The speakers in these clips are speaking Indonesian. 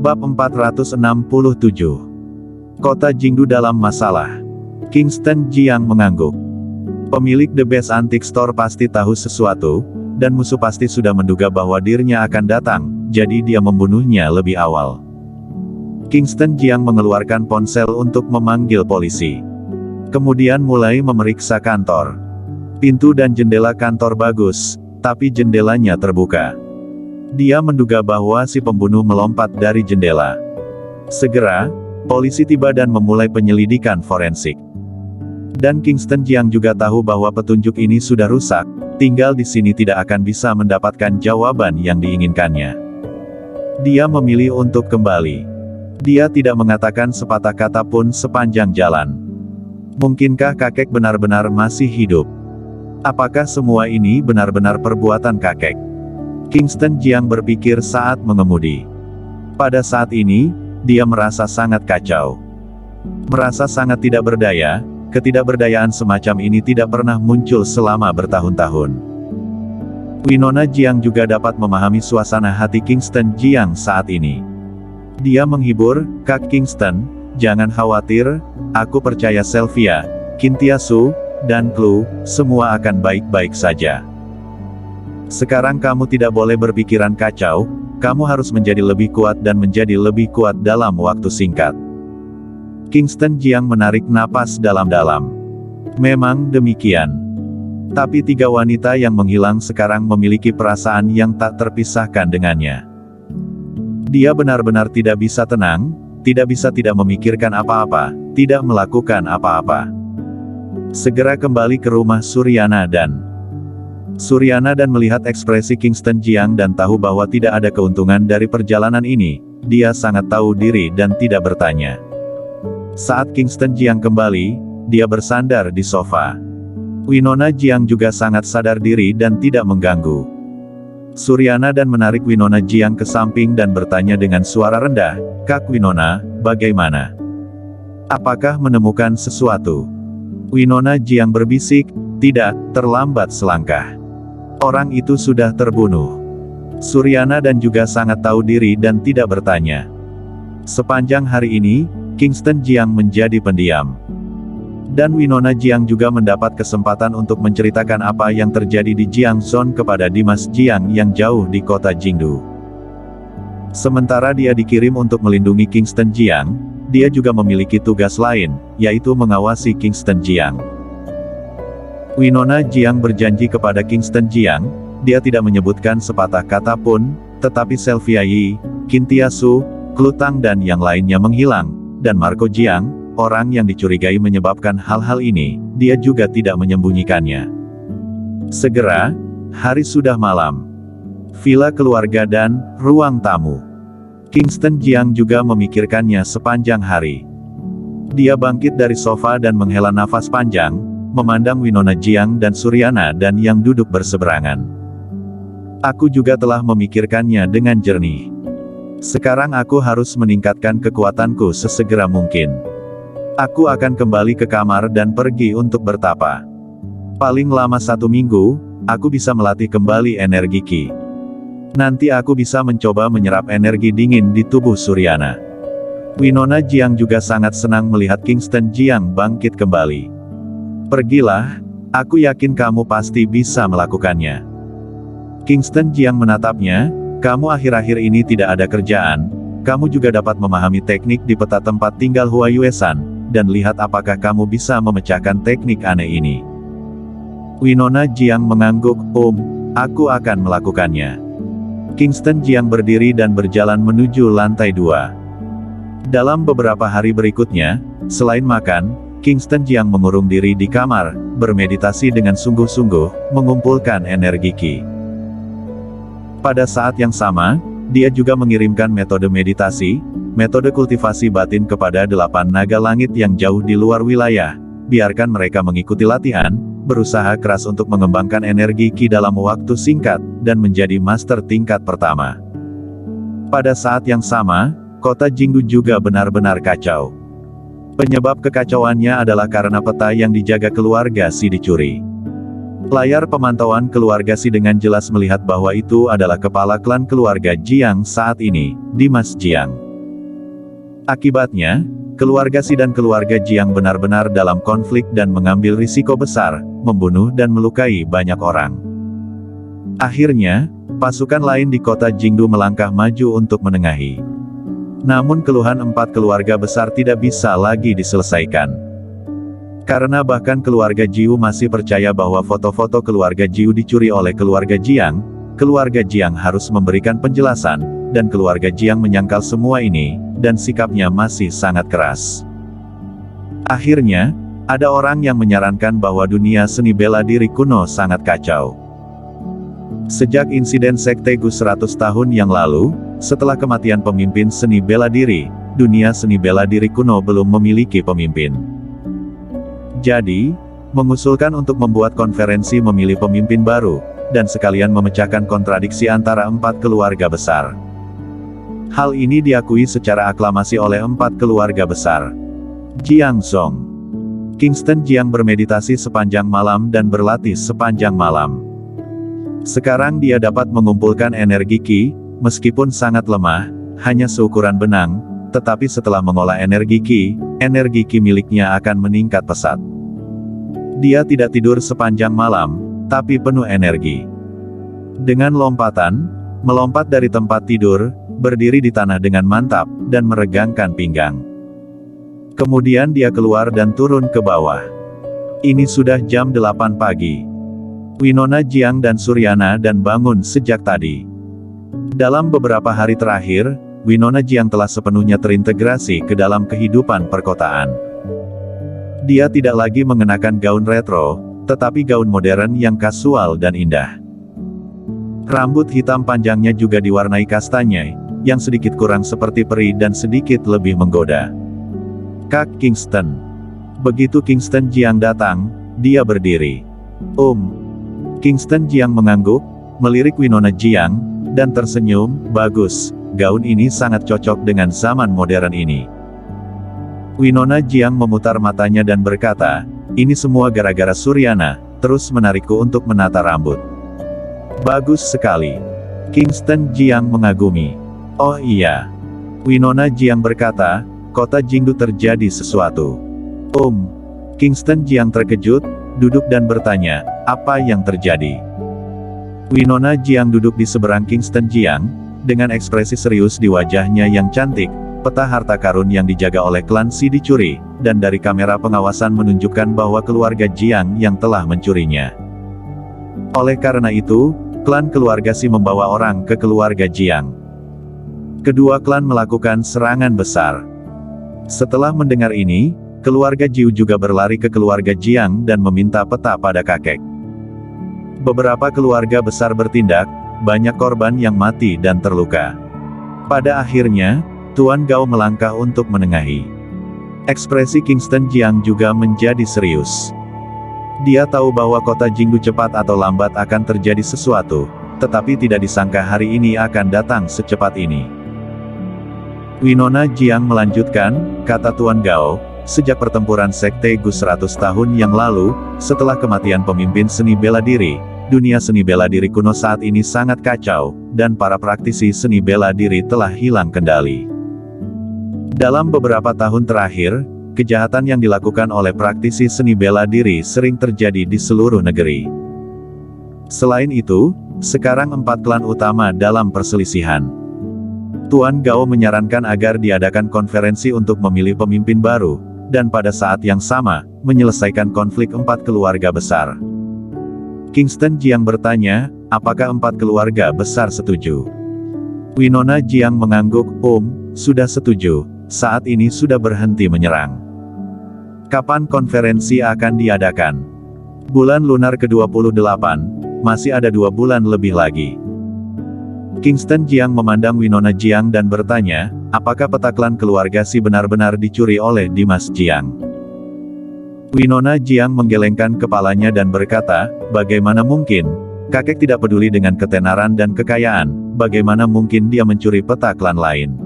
Bab 467. Kota Jingdu dalam masalah. Kingston Jiang mengangguk. Pemilik The Best Antique Store pasti tahu sesuatu, dan musuh pasti sudah menduga bahwa dirinya akan datang, jadi dia membunuhnya lebih awal. Kingston Jiang mengeluarkan ponsel untuk memanggil polisi. Kemudian mulai memeriksa kantor. Pintu dan jendela kantor bagus, tapi jendelanya terbuka. Dia menduga bahwa si pembunuh melompat dari jendela. Segera, polisi tiba dan memulai penyelidikan forensik. Dan Kingston Jiang juga tahu bahwa petunjuk ini sudah rusak, tinggal di sini tidak akan bisa mendapatkan jawaban yang diinginkannya. Dia memilih untuk kembali. Dia tidak mengatakan sepatah kata pun sepanjang jalan. Mungkinkah kakek benar-benar masih hidup? Apakah semua ini benar-benar perbuatan kakek? Kingston Jiang berpikir saat mengemudi. Pada saat ini, dia merasa sangat kacau. Merasa sangat tidak berdaya, ketidakberdayaan semacam ini tidak pernah muncul selama bertahun-tahun. Winona Jiang juga dapat memahami suasana hati Kingston Jiang saat ini. Dia menghibur, "Kak Kingston, jangan khawatir, aku percaya Sylvia, Kintiasu, dan Clue, semua akan baik-baik saja. Sekarang kamu tidak boleh berpikiran kacau, kamu harus menjadi lebih kuat dan menjadi lebih kuat dalam waktu singkat." Kingston Jiang menarik napas dalam-dalam. Memang demikian. Tapi tiga wanita yang menghilang sekarang memiliki perasaan yang tak terpisahkan dengannya. Dia benar-benar tidak bisa tenang, tidak bisa tidak memikirkan apa-apa, tidak melakukan apa-apa. Segera kembali ke rumah Suryana dan melihat ekspresi Kingston Jiang dan tahu bahwa tidak ada keuntungan dari perjalanan ini, dia sangat tahu diri dan tidak bertanya. Saat Kingston Jiang kembali, dia bersandar di sofa. Winona Jiang juga sangat sadar diri dan tidak mengganggu. Suryana dan menarik Winona Jiang ke samping dan bertanya dengan suara rendah, "Kak Winona, bagaimana? Apakah menemukan sesuatu?" Winona Jiang berbisik, "Tidak, terlambat selangkah. Orang itu sudah terbunuh." Suryana dan juga sangat tahu diri dan tidak bertanya. Sepanjang hari ini, Kingston Jiang menjadi pendiam. Dan Winona Jiang juga mendapat kesempatan untuk menceritakan apa yang terjadi di Jiangzhou kepada Dimas Jiang yang jauh di kota Jingdu. Sementara dia dikirim untuk melindungi Kingston Jiang, dia juga memiliki tugas lain, yaitu mengawasi Kingston Jiang. Winona Jiang berjanji kepada Kingston Jiang, dia tidak menyebutkan sepatah kata pun, tetapi Sylvia Yi, Kintiasu, Klutang dan yang lainnya menghilang, dan Marco Jiang, orang yang dicurigai menyebabkan hal-hal ini, dia juga tidak menyembunyikannya. Segera, hari sudah malam. Villa keluarga dan ruang tamu. Kingston Jiang juga memikirkannya sepanjang hari. Dia bangkit dari sofa dan menghela nafas panjang, memandang Winona Jiang dan Suryana dan yang duduk berseberangan. "Aku juga telah memikirkannya dengan jernih. Sekarang aku harus meningkatkan kekuatanku sesegera mungkin. Aku akan kembali ke kamar dan pergi untuk bertapa. Paling lama 1 minggu, aku bisa melatih kembali energi Ki. Nanti aku bisa mencoba menyerap energi dingin di tubuh Suryana." Winona Jiang juga sangat senang melihat Kingston Jiang bangkit kembali. "Pergilah, aku yakin kamu pasti bisa melakukannya." Kingston Jiang menatapnya, "Kamu akhir-akhir ini tidak ada kerjaan, kamu juga dapat memahami teknik di peta tempat tinggal Hua Yuesan, dan lihat apakah kamu bisa memecahkan teknik aneh ini." Winona Jiang mengangguk, Aku akan melakukannya." Kingston Jiang berdiri dan berjalan menuju lantai 2. Dalam beberapa hari berikutnya, selain makan, Kingston Jiang mengurung diri di kamar, bermeditasi dengan sungguh-sungguh, mengumpulkan energi Ki. Pada saat yang sama, dia juga mengirimkan metode meditasi, metode kultivasi batin kepada 8 naga langit yang jauh di luar wilayah. Biarkan mereka mengikuti latihan, berusaha keras untuk mengembangkan energi Ki dalam waktu singkat, dan menjadi master tingkat pertama. Pada saat yang sama, kota Jingdu juga benar-benar kacau. Penyebab kekacauannya adalah karena peta yang dijaga keluarga Si dicuri. Layar pemantauan keluarga Si dengan jelas melihat bahwa itu adalah kepala klan keluarga Jiang saat ini, Dimas Jiang. Akibatnya, keluarga Si dan keluarga Jiang benar-benar dalam konflik dan mengambil risiko besar, membunuh dan melukai banyak orang. Akhirnya, pasukan lain di kota Jingdu melangkah maju untuk menengahi. Namun keluhan 4 keluarga besar tidak bisa lagi diselesaikan. Karena bahkan keluarga Jiu masih percaya bahwa foto-foto keluarga Jiu dicuri oleh keluarga Jiang, keluarga Jiang harus memberikan penjelasan, dan keluarga Jiang menyangkal semua ini, dan sikapnya masih sangat keras. Akhirnya, ada orang yang menyarankan bahwa dunia seni bela diri kuno sangat kacau. Sejak insiden Sekte Gu 100 tahun yang lalu, setelah kematian pemimpin seni bela diri, dunia seni bela diri kuno belum memiliki pemimpin. Jadi, mengusulkan untuk membuat konferensi memilih pemimpin baru, dan sekalian memecahkan kontradiksi antara 4 keluarga besar. Hal ini diakui secara aklamasi oleh 4 keluarga besar. Jiang Zong. Kingston Jiang bermeditasi sepanjang malam dan berlatih sepanjang malam. Sekarang dia dapat mengumpulkan energi Qi, meskipun sangat lemah, hanya seukuran benang, tetapi setelah mengolah energi Qi miliknya akan meningkat pesat. Dia tidak tidur sepanjang malam, tapi penuh energi. Dengan lompatan, melompat dari tempat tidur, berdiri di tanah dengan mantap, dan meregangkan pinggang. Kemudian dia keluar dan turun ke bawah. Ini sudah jam 8 pagi. Winona Jiang dan Suryana dan bangun sejak tadi. Dalam beberapa hari terakhir, Winona Jiang telah sepenuhnya terintegrasi ke dalam kehidupan perkotaan. Dia tidak lagi mengenakan gaun retro, tetapi gaun modern yang kasual dan indah. Rambut hitam panjangnya juga diwarnai kastanya, yang sedikit kurang seperti peri dan sedikit lebih menggoda. Kak Kingston. Begitu Kingston Jiang datang, dia berdiri. Kingston Jiang mengangguk, melirik Winona Jiang, dan tersenyum. Bagus, gaun ini sangat cocok dengan zaman modern ini. Winona Jiang memutar matanya dan berkata, ini semua gara-gara Suryana, terus menarikku untuk menata rambut. Bagus sekali. Kingston Jiang mengagumi. Oh iya. Winona Jiang berkata, kota Jingdu terjadi sesuatu. Kingston Jiang terkejut, duduk dan bertanya, apa yang terjadi? Winona Jiang duduk di seberang Kingston Jiang, dengan ekspresi serius di wajahnya yang cantik. Peta harta karun yang dijaga oleh klan Si dicuri, dan dari kamera pengawasan menunjukkan bahwa keluarga Jiang yang telah mencurinya. Oleh karena itu, klan keluarga Si membawa orang ke keluarga Jiang. Kedua klan melakukan serangan besar. Setelah mendengar ini, keluarga Jiu juga berlari ke keluarga Jiang dan meminta peta pada kakek. Beberapa keluarga besar bertindak, banyak korban yang mati dan terluka. Pada akhirnya, Tuan Gao melangkah untuk menengahi. Ekspresi Kingston Jiang juga menjadi serius. Dia tahu bahwa kota Jingdu cepat atau lambat akan terjadi sesuatu, tetapi tidak disangka hari ini akan datang secepat ini. Winona Jiang melanjutkan, kata Tuan Gao, sejak pertempuran Sekte Gu 100 tahun yang lalu, setelah kematian pemimpin seni bela diri, dunia seni bela diri kuno saat ini sangat kacau, dan para praktisi seni bela diri telah hilang kendali. Dalam beberapa tahun terakhir, kejahatan yang dilakukan oleh praktisi seni bela diri sering terjadi di seluruh negeri. Selain itu, sekarang 4 klan utama dalam perselisihan. Tuan Gao menyarankan agar diadakan konferensi untuk memilih pemimpin baru, dan pada saat yang sama, menyelesaikan konflik 4 keluarga besar. Kingston Jiang bertanya, apakah 4 keluarga besar setuju? Winona Jiang mengangguk, sudah setuju, saat ini sudah berhenti menyerang. Kapan konferensi akan diadakan? Bulan lunar ke-28, masih ada 2 bulan lebih lagi. Kingston Jiang memandang Winona Jiang dan bertanya, apakah peta klan keluarga Si benar-benar dicuri oleh Dimas Jiang? Winona Jiang menggelengkan kepalanya dan berkata, bagaimana mungkin? Kakek tidak peduli dengan ketenaran dan kekayaan, bagaimana mungkin dia mencuri peta klan lain?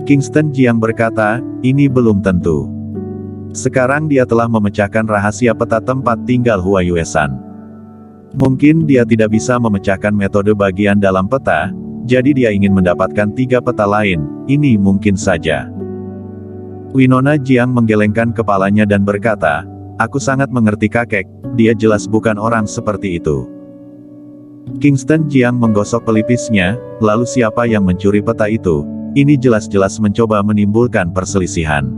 Kingston Jiang berkata, ini belum tentu. Sekarang dia telah memecahkan rahasia peta tempat tinggal Hua Yuesan. Mungkin dia tidak bisa memecahkan metode bagian dalam peta, jadi dia ingin mendapatkan 3 peta lain, ini mungkin saja. Winona Jiang menggelengkan kepalanya dan berkata, "Aku sangat mengerti kakek, dia jelas bukan orang seperti itu." Kingston Jiang menggosok pelipisnya, "Lalu siapa yang mencuri peta itu? Ini jelas-jelas mencoba menimbulkan perselisihan."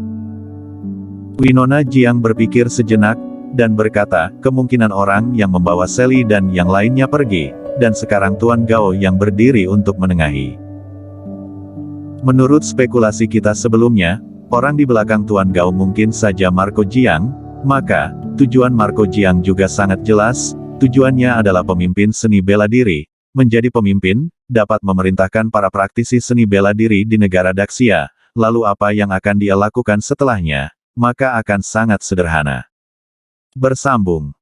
Winona Jiang berpikir sejenak, dan berkata, "Kemungkinan orang yang membawa Sally dan yang lainnya pergi, dan sekarang Tuan Gao yang berdiri untuk menengahi. Menurut spekulasi kita sebelumnya, orang di belakang Tuan Gao mungkin saja Marco Jiang, maka, tujuan Marco Jiang juga sangat jelas, tujuannya adalah pemimpin seni bela diri. Menjadi pemimpin, dapat memerintahkan para praktisi seni bela diri di negara Daxia, lalu apa yang akan dia lakukan setelahnya, maka akan sangat sederhana." Bersambung